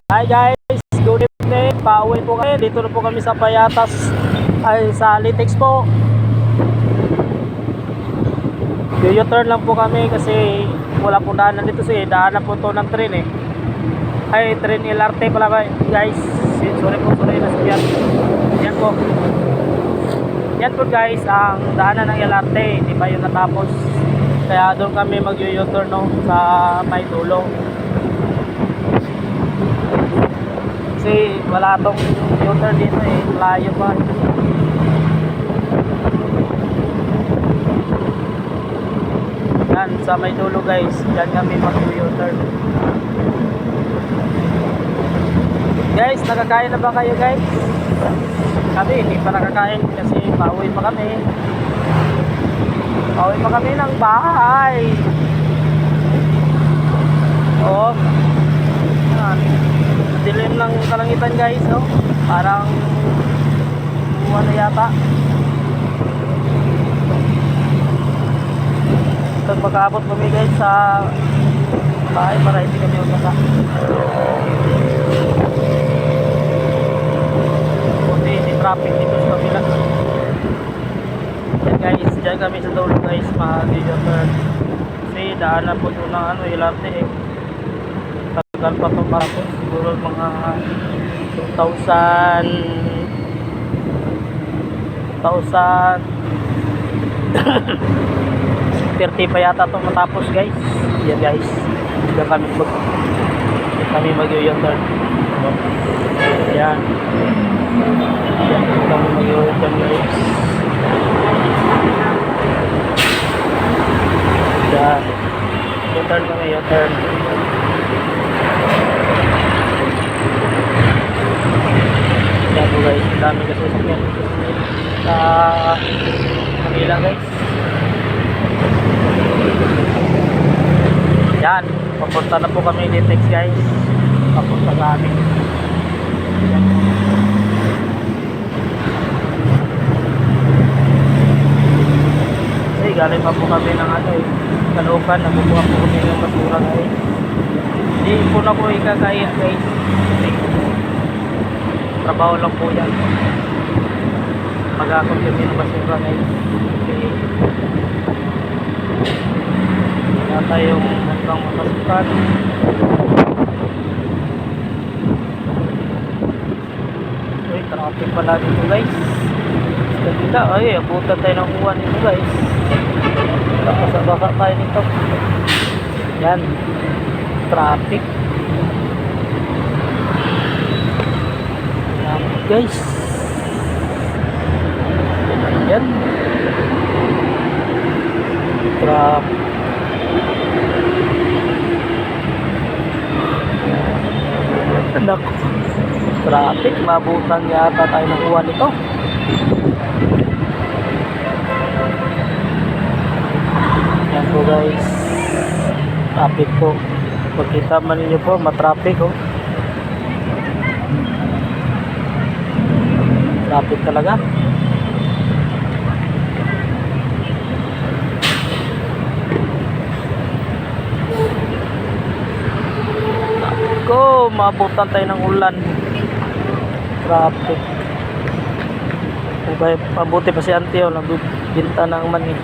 Hi guys, good evening. Pauwi po kami. Dito na po kami sa Payatas, ay sa Litex po. U-turn lang po kami kasi wala pong daanan dito. Kasi daanan po to ng tren eh. Ay, tren LRT pala ba guys. Sorry po, nasabyan. Yan po. Yan po guys, ang daanan ng LRT. Hindi pa yun natapos. Kaya doon kami mag-u-turn no, sa may dulo. Kasi wala tong U-turn dito eh, layo pa. Yan, sa may dulo guys, dyan kami mag-U-turn. Guys, nakakain na ba kayo guys? Kami, hindi pa nakakain kasi pauwi pa kami. Pauwi pa kami ng bahay. Oo. Yan. Dilim ng kalangitan guys, no? Parang ano yata. Pag pagkaabot kami guys sa bahay para hindi kami umasa. Buti hindi traffic dito sa kabila. Yan guys, dyan kami sa dulo guys, mag-u-turn. Kasi daan na po doon ng ano, LRT eh. Tagal pa ito para po siguro mga 30 pa yata itong matapos guys. Yan guys, diyan kami mag-u-turn. Yan, yan kami mag-u-turn guys. Yan, u-turn kami, u-turn. Yan po guys, dami kasi sakyan sa Manila guys. Yan, papunta na po kami Litex guys. Papunta sa amin. Yan. Kasi galing pa po kami ng ano eh, Caloocan, nabubuha po kami ng basura guys. Hindi po na po ikakaya guys. Kasi trabaho lang po yan. Mag-akot kami ng basura guys. Okay. Wala tayong hanggang mapasukan. Uy, traffic pala dito guys. Kita, ay, abutan tayo ng uwan nito guys. Baka tayo nito. Yan, traffic. Traffic guys. Yan, traffic. Naku, traffic, mabutan yata tayo ng uwan nito. Yan po guys, traffic po. Pagkita man ninyo po, matraffic oh. Traffic talaga. Ko, maabutan tayo ng ulan. Traffic. Mabuti pa si auntie oh, nagbibinta ng mani.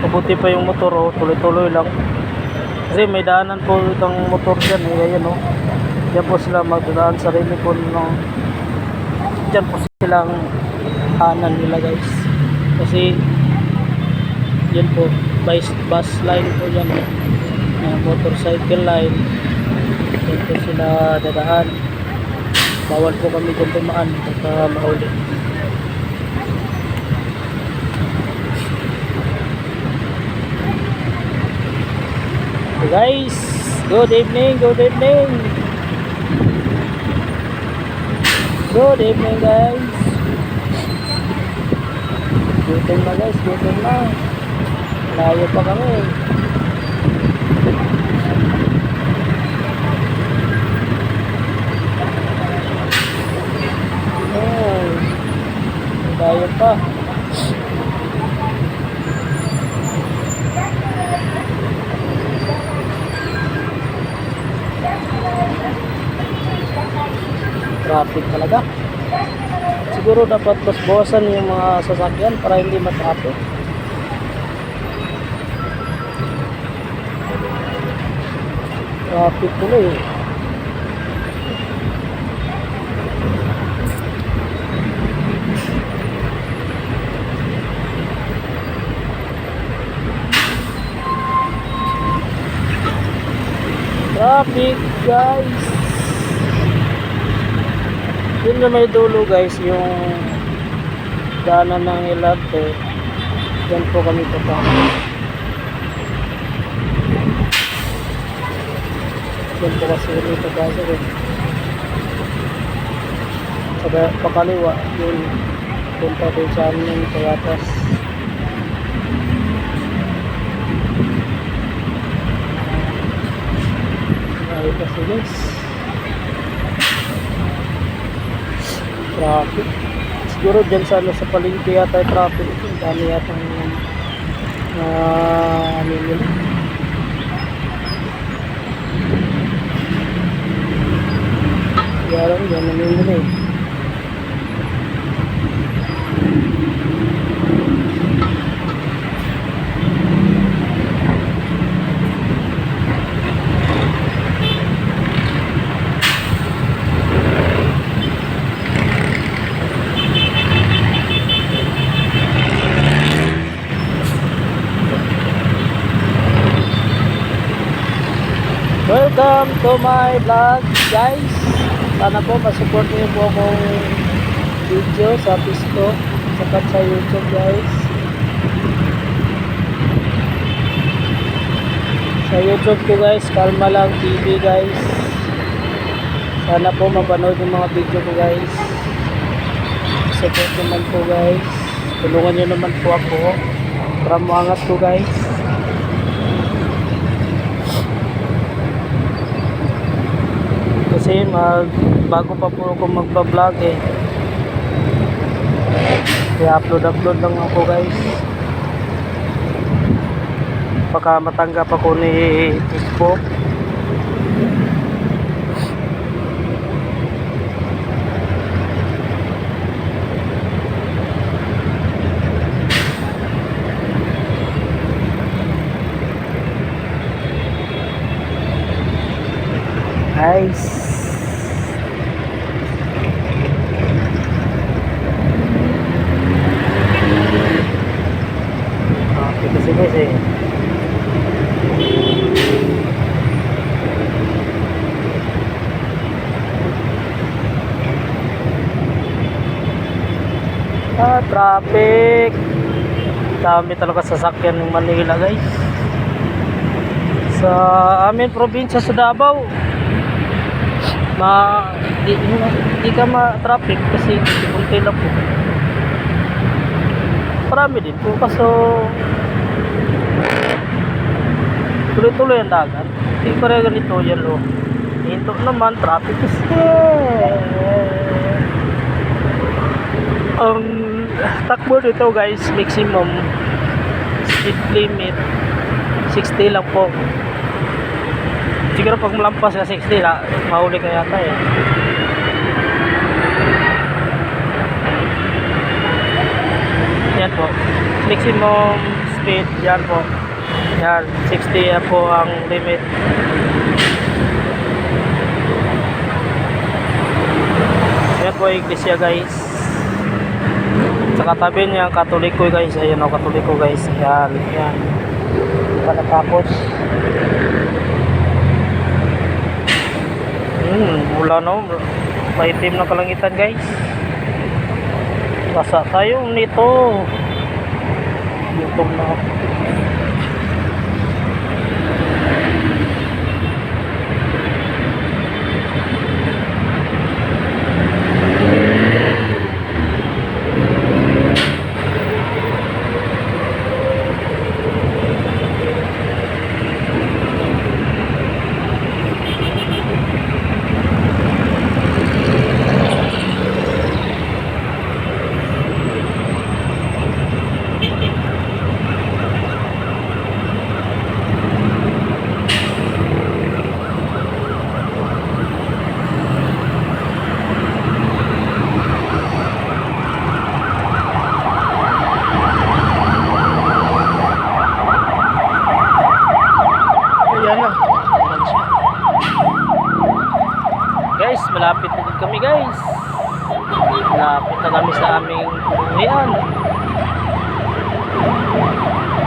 Mabuti pa yung motor oh, tuloy-tuloy lang. Kasi may daanan po itong motor dyan eh, ayan oh. Diyan po sila magdaan, sarili po no. Diyan po silang kanan nila guys. Kasi yan po, bus line po yan. Motorcycle line. Diyan po sila dadaan. Bawal po kami dyan tumaan baka mahuli. So guys, good evening, good evening. Good evening guys. Gutom na guys, gutom na. Layo pa kami. meron pa. Traffic talaga. Siguro dapat mas bawasan yung mga sasakyan para hindi ma-traffic. Traffic tuloy. Traffic guys. Yun na may dulo guys, yung daanan ng Ilate. Yan po kami papunta. Yan po kasi dito guys. Sa pakaliwa, yun punta din sa amin sa Yatas. Ay kasi guys, traffic. Siguro dyan sa palengke yata yung traffic. Ang dami yata yung nila. Yarang dyan namimili eh. Welcome to my vlog guys. Sana po masupport niyo po akong video sa Facebook at sa YouTube guys. Sa YouTube ko guys, Kalma Lang TV guys. Sana po mapanood yung mga video ko guys. Support naman po guys. Tulungan niyo naman po ako para maangat ko guys. Kasi bago pa po ako magpa-vlog eh. Kaya upload lang ako guys. Baka matanggap ako ni Facebook. Guys, kasi guys eh. Traffic. Dami talaga sasakyan ng Manila guys. Sa amin probinsya sa Davao, di ka ma-traffic kasi kunti lang po. Marami din po kaso tuloy-tuloy ang dagat. Hindi pa rin ganito yan lo. Hinto naman traffic kasi ang takbo dito guys, maximum speed limit 60 lang po. Siguro pag malampas ka 60 la, mahuli ka yata eh. Yan po, maximum speed yan po. Yan, 60 yan po ang limit. Yan po iglesia guys. Sa katabi niya Katoliko guys. Ayan o, Katoliko guys. Yan, yan. Panatapos. Wala no. Maitim na kalangitan guys. Basa tayo nito. YouTube na. kami guys. Lapit na kami sa aming uwian.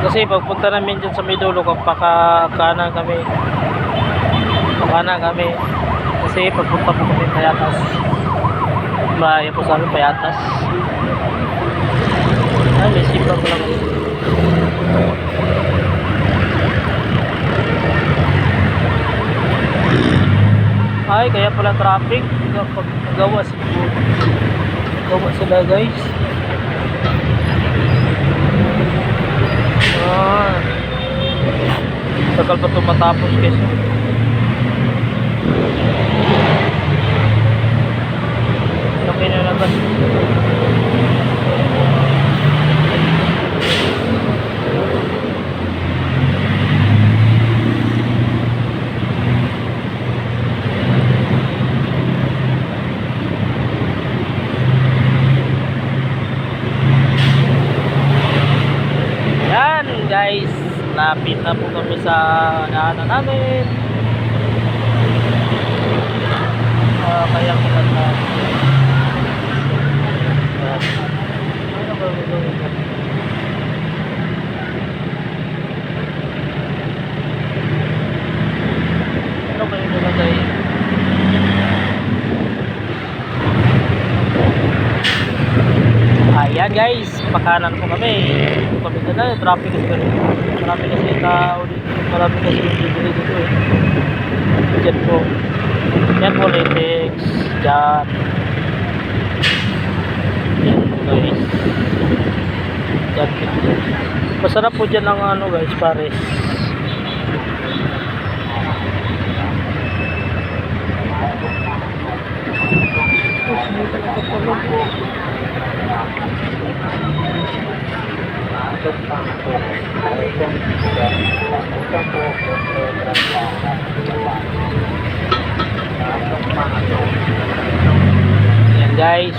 Kasi pagpunta namin dyan sa may dulo, kanan kami. Kanan kami. Kasi pagpunta po kami Payatas. Malayo po sa amin Payatas. Ay, may sipra ko lang. Ay, kaya pala traffic. Gawa sila guys. Tagal pa ito matapos guys. Okay na naman. Yan guys, lapit na po kami sa daanan namin. Kaya kita na ano ba gagawin ko? Ano ba yung nilagay? Ayan guys, pakanan po kami. Kami na traffic kasi marami kasi tao dito. Marami kasi bibili dito eh. Diyan po. Yan po Latex. Diyan. Yan po guys. Diyan po. Masarap po dyan ang ano guys, pares. Yan guys.